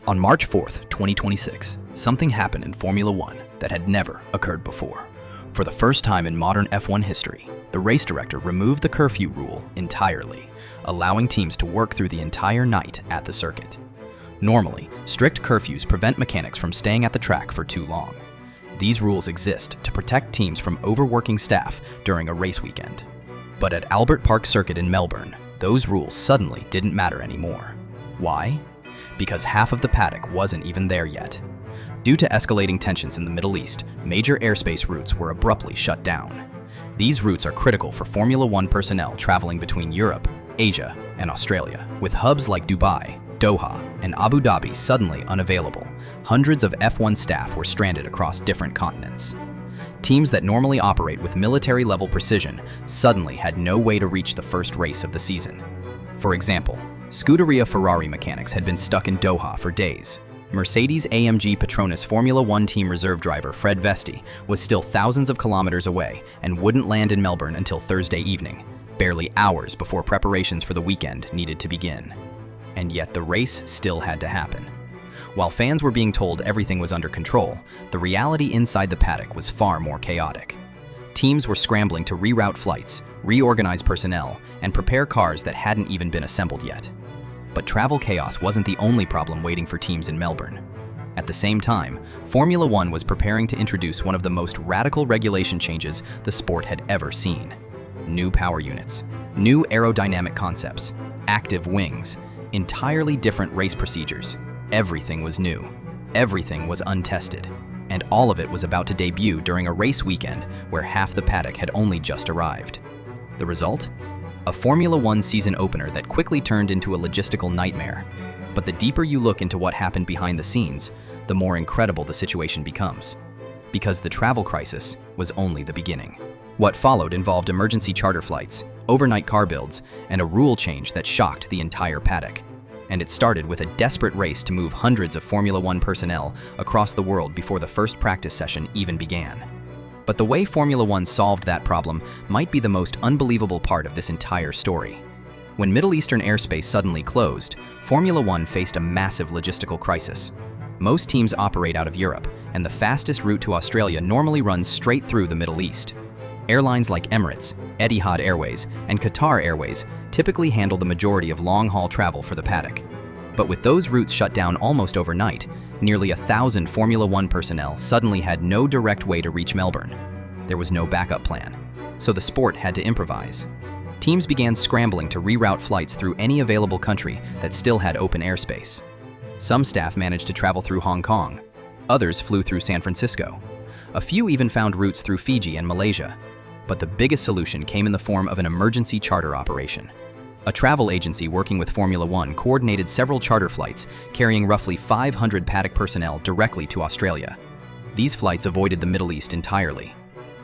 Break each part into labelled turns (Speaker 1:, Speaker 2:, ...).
Speaker 1: On March 4th, 2026, something happened in Formula One that had never occurred before. For the first time in modern F1 history, the race director removed the curfew rule entirely, allowing teams to work through the entire night at the circuit. Normally, strict curfews prevent mechanics from staying at the track for too long. These rules exist to protect teams from overworking staff during a race weekend. But at Albert Park Circuit in Melbourne, those rules suddenly didn't matter anymore. Why? Because half of the paddock wasn't even there yet. Due to escalating tensions in the Middle East, major airspace routes were abruptly shut down. These routes are critical for Formula One personnel traveling between Europe, Asia, and Australia. With hubs like Dubai, Doha, and Abu Dhabi suddenly unavailable, hundreds of F1 staff were stranded across different continents. Teams that normally operate with military-level precision suddenly had no way to reach the first race of the season. For example, Scuderia Ferrari mechanics had been stuck in Doha for days. Mercedes-AMG Petronas Formula One team reserve driver Fred Vesti was still thousands of kilometers away and wouldn't land in Melbourne until Thursday evening, barely hours before preparations for the weekend needed to begin. And yet the race still had to happen. While fans were being told everything was under control, the reality inside the paddock was far more chaotic. Teams were scrambling to reroute flights, reorganize personnel, and prepare cars that hadn't even been assembled yet. But travel chaos wasn't the only problem waiting for teams in Melbourne. At the same time, Formula One was preparing to introduce one of the most radical regulation changes the sport had ever seen. New power units, new aerodynamic concepts, active wings, entirely different race procedures. Everything was new. Everything was untested. And all of it was about to debut during a race weekend where half the paddock had only just arrived. The result? A Formula One season opener that quickly turned into a logistical nightmare. But the deeper you look into what happened behind the scenes, the more incredible the situation becomes. Because the travel crisis was only the beginning. What followed involved emergency charter flights, overnight car builds, and a rule change that shocked the entire paddock. And it started with a desperate race to move hundreds of Formula One personnel across the world before the first practice session even began. But the way Formula One solved that problem might be the most unbelievable part of this entire story. When Middle Eastern airspace suddenly closed, Formula One faced a massive logistical crisis. Most teams operate out of Europe, and the fastest route to Australia normally runs straight through the Middle East. Airlines like Emirates, Etihad Airways, and Qatar Airways typically handle the majority of long-haul travel for the paddock. But with those routes shut down almost overnight, nearly 1,000 Formula One personnel suddenly had no direct way to reach Melbourne. There was no backup plan, so the sport had to improvise. Teams began scrambling to reroute flights through any available country that still had open airspace. Some staff managed to travel through Hong Kong. Others flew through San Francisco. A few even found routes through Fiji and Malaysia. But the biggest solution came in the form of an emergency charter operation. A travel agency working with Formula One coordinated several charter flights carrying roughly 500 paddock personnel directly to Australia. These flights avoided the Middle East entirely.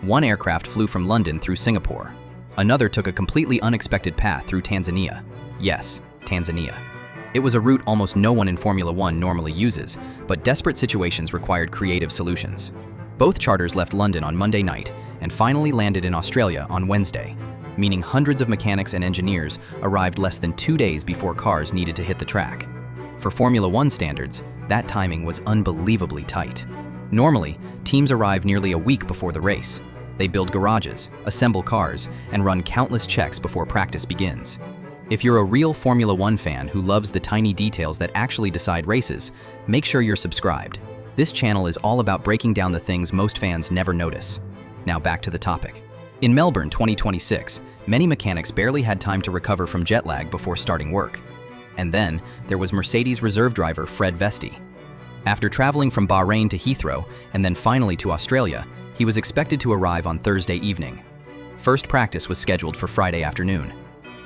Speaker 1: One aircraft flew from London through Singapore. Another took a completely unexpected path through Tanzania. Yes, Tanzania. It was a route almost no one in Formula One normally uses, but desperate situations required creative solutions. Both charters left London on Monday night and finally landed in Australia on Wednesday, meaning hundreds of mechanics and engineers arrived less than 2 days before cars needed to hit the track. For Formula One standards, that timing was unbelievably tight. Normally, teams arrive nearly a week before the race. They build garages, assemble cars, and run countless checks before practice begins. If you're a real Formula One fan who loves the tiny details that actually decide races, make sure you're subscribed. This channel is all about breaking down the things most fans never notice. Now back to the topic. In Melbourne 2026, many mechanics barely had time to recover from jet lag before starting work. And then, there was Mercedes reserve driver Fred Vesti. After traveling from Bahrain to Heathrow and then finally to Australia, he was expected to arrive on Thursday evening. First practice was scheduled for Friday afternoon.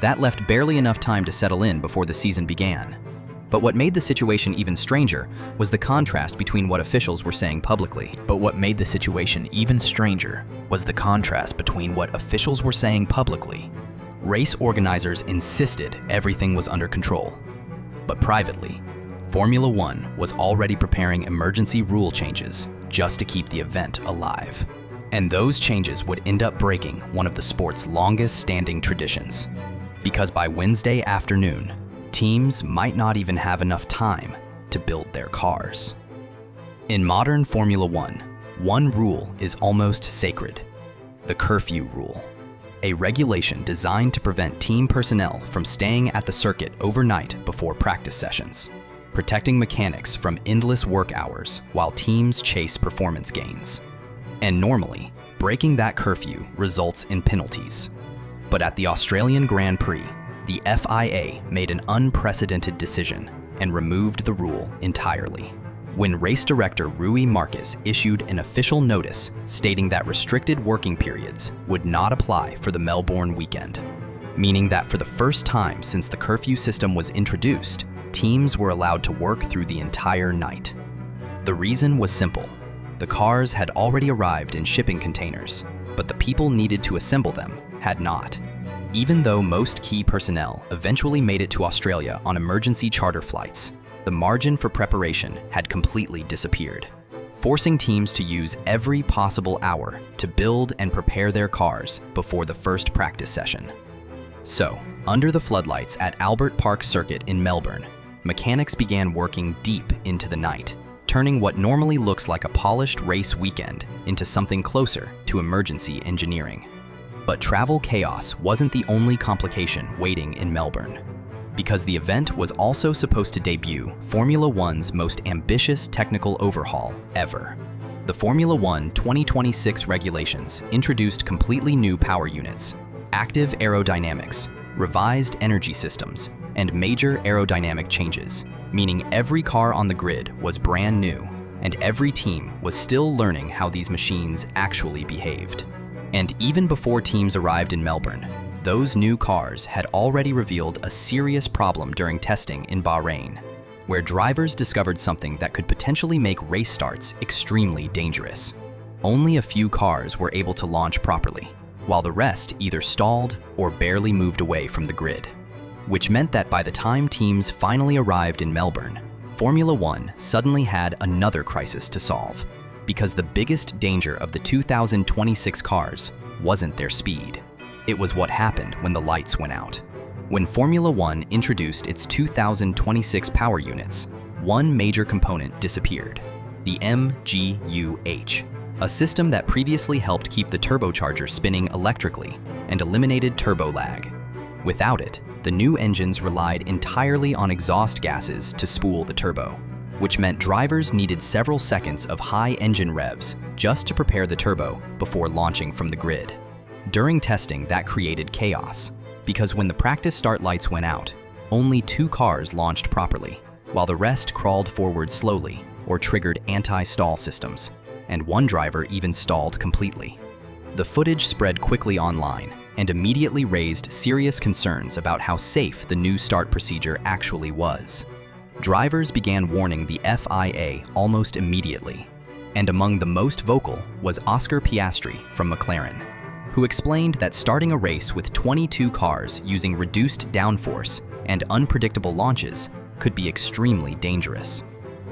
Speaker 1: That left barely enough time to settle in before the season began. But what made the situation even stranger was the contrast between what officials were saying publicly. Race organizers insisted everything was under control. But privately, Formula One was already preparing emergency rule changes just to keep the event alive. And those changes would end up breaking one of the sport's longest-standing traditions. Because by Wednesday afternoon, teams might not even have enough time to build their cars. In modern Formula One, one rule is almost sacred: the curfew rule, a regulation designed to prevent team personnel from staying at the circuit overnight before practice sessions, protecting mechanics from endless work hours while teams chase performance gains. And normally, breaking that curfew results in penalties. But at the Australian Grand Prix, the FIA made an unprecedented decision and removed the rule entirely, when race director Rui Marques issued an official notice stating that restricted working periods would not apply for the Melbourne weekend, meaning that for the first time since the curfew system was introduced, teams were allowed to work through the entire night. The reason was simple. The cars had already arrived in shipping containers, but the people needed to assemble them had not. Even though most key personnel eventually made it to Australia on emergency charter flights, the margin for preparation had completely disappeared, forcing teams to use every possible hour to build and prepare their cars before the first practice session. So, under the floodlights at Albert Park Circuit in Melbourne, mechanics began working deep into the night, turning what normally looks like a polished race weekend into something closer to emergency engineering. But travel chaos wasn't the only complication waiting in Melbourne, because the event was also supposed to debut Formula One's most ambitious technical overhaul ever. The Formula One 2026 regulations introduced completely new power units, active aerodynamics, revised energy systems, and major aerodynamic changes, meaning every car on the grid was brand new, and every team was still learning how these machines actually behaved. And even before teams arrived in Melbourne, those new cars had already revealed a serious problem during testing in Bahrain, where drivers discovered something that could potentially make race starts extremely dangerous. Only a few cars were able to launch properly, while the rest either stalled or barely moved away from the grid, which meant that by the time teams finally arrived in Melbourne, Formula One suddenly had another crisis to solve, because the biggest danger of the 2026 cars wasn't their speed. It was what happened when the lights went out. When Formula One introduced its 2026 power units, one major component disappeared: the MGUH, a system that previously helped keep the turbocharger spinning electrically and eliminated turbo lag. Without it, the new engines relied entirely on exhaust gases to spool the turbo, which meant drivers needed several seconds of high engine revs just to prepare the turbo before launching from the grid. During testing, that created chaos, because when the practice start lights went out, only 2 cars launched properly, while the rest crawled forward slowly or triggered anti-stall systems, and one driver even stalled completely. The footage spread quickly online and immediately raised serious concerns about how safe the new start procedure actually was. Drivers began warning the FIA almost immediately, and among the most vocal was Oscar Piastri from McLaren, who explained that starting a race with 22 cars using reduced downforce and unpredictable launches could be extremely dangerous.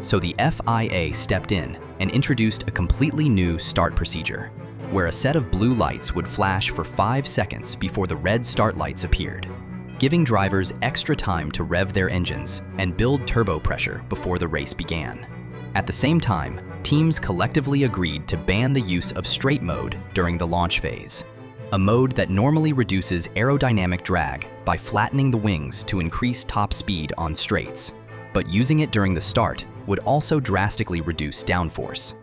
Speaker 1: So the FIA stepped in and introduced a completely new start procedure, where a set of blue lights would flash for 5 seconds before the red start lights appeared, giving drivers extra time to rev their engines and build turbo pressure before the race began. At the same time, teams collectively agreed to ban the use of straight mode during the launch phase, a mode that normally reduces aerodynamic drag by flattening the wings to increase top speed on straights, but using it during the start would also drastically reduce downforce.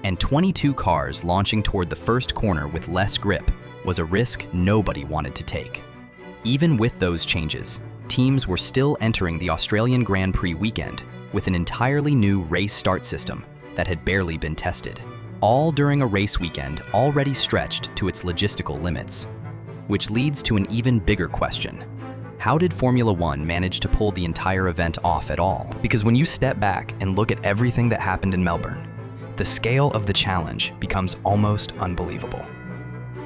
Speaker 1: And 22 cars launching toward the first corner with less grip was a risk nobody wanted to take. Even with those changes, teams were still entering the Australian Grand Prix weekend with an entirely new race start system that had barely been tested, all during a race weekend already stretched to its logistical limits. Which leads to an even bigger question. How did Formula One manage to pull the entire event off at all? Because when you step back and look at everything that happened in Melbourne, the scale of the challenge becomes almost unbelievable.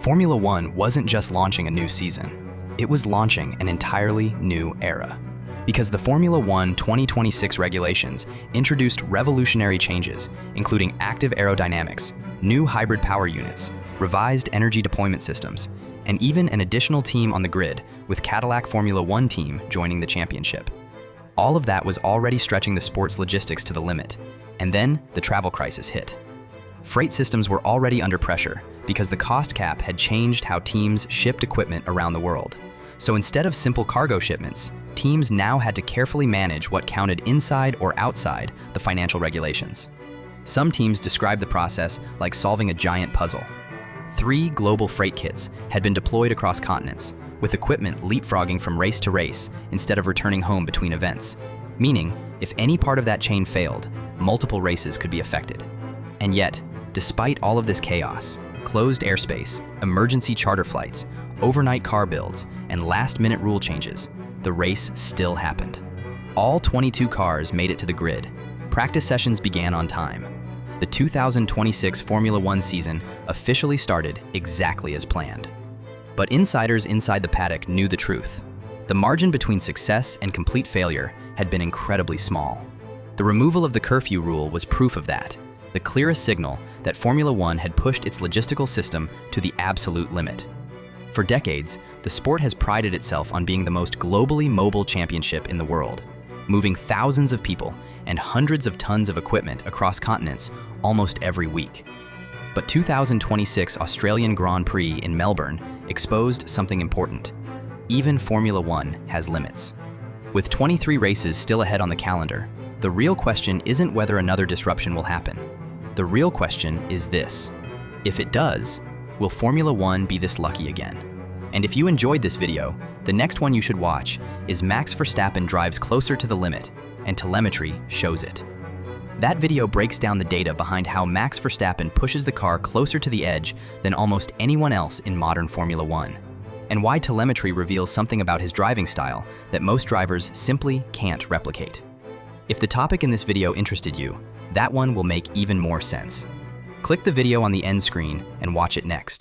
Speaker 1: Formula One wasn't just launching a new season, it was launching an entirely new era. Because the Formula One 2026 regulations introduced revolutionary changes, including active aerodynamics, new hybrid power units, revised energy deployment systems, and even an additional team on the grid with Cadillac Formula One team joining the championship. All of that was already stretching the sport's logistics to the limit. And then the travel crisis hit. Freight systems were already under pressure because the cost cap had changed how teams shipped equipment around the world. So instead of simple cargo shipments, teams now had to carefully manage what counted inside or outside the financial regulations. Some teams described the process like solving a giant puzzle. 3 global freight kits had been deployed across continents, with equipment leapfrogging from race to race instead of returning home between events, meaning if any part of that chain failed, multiple races could be affected. And yet, despite all of this chaos, closed airspace, emergency charter flights, overnight car builds, and last-minute rule changes, the race still happened. All 22 cars made it to the grid. Practice sessions began on time. The 2026 Formula One season officially started exactly as planned. But insiders inside the paddock knew the truth. The margin between success and complete failure had been incredibly small. The removal of the curfew rule was proof of that, the clearest signal that Formula One had pushed its logistical system to the absolute limit. For decades, the sport has prided itself on being the most globally mobile championship in the world, moving thousands of people and hundreds of tons of equipment across continents almost every week. But 2026 Australian Grand Prix in Melbourne exposed something important. Even Formula One has limits. With 23 races still ahead on the calendar, the real question isn't whether another disruption will happen. The real question is this: if it does, will Formula One be this lucky again? And if you enjoyed this video, the next one you should watch is Max Verstappen drives closer to the limit, and telemetry shows it. That video breaks down the data behind how Max Verstappen pushes the car closer to the edge than almost anyone else in modern Formula One, and why telemetry reveals something about his driving style that most drivers simply can't replicate. If the topic in this video interested you, that one will make even more sense. Click the video on the end screen and watch it next.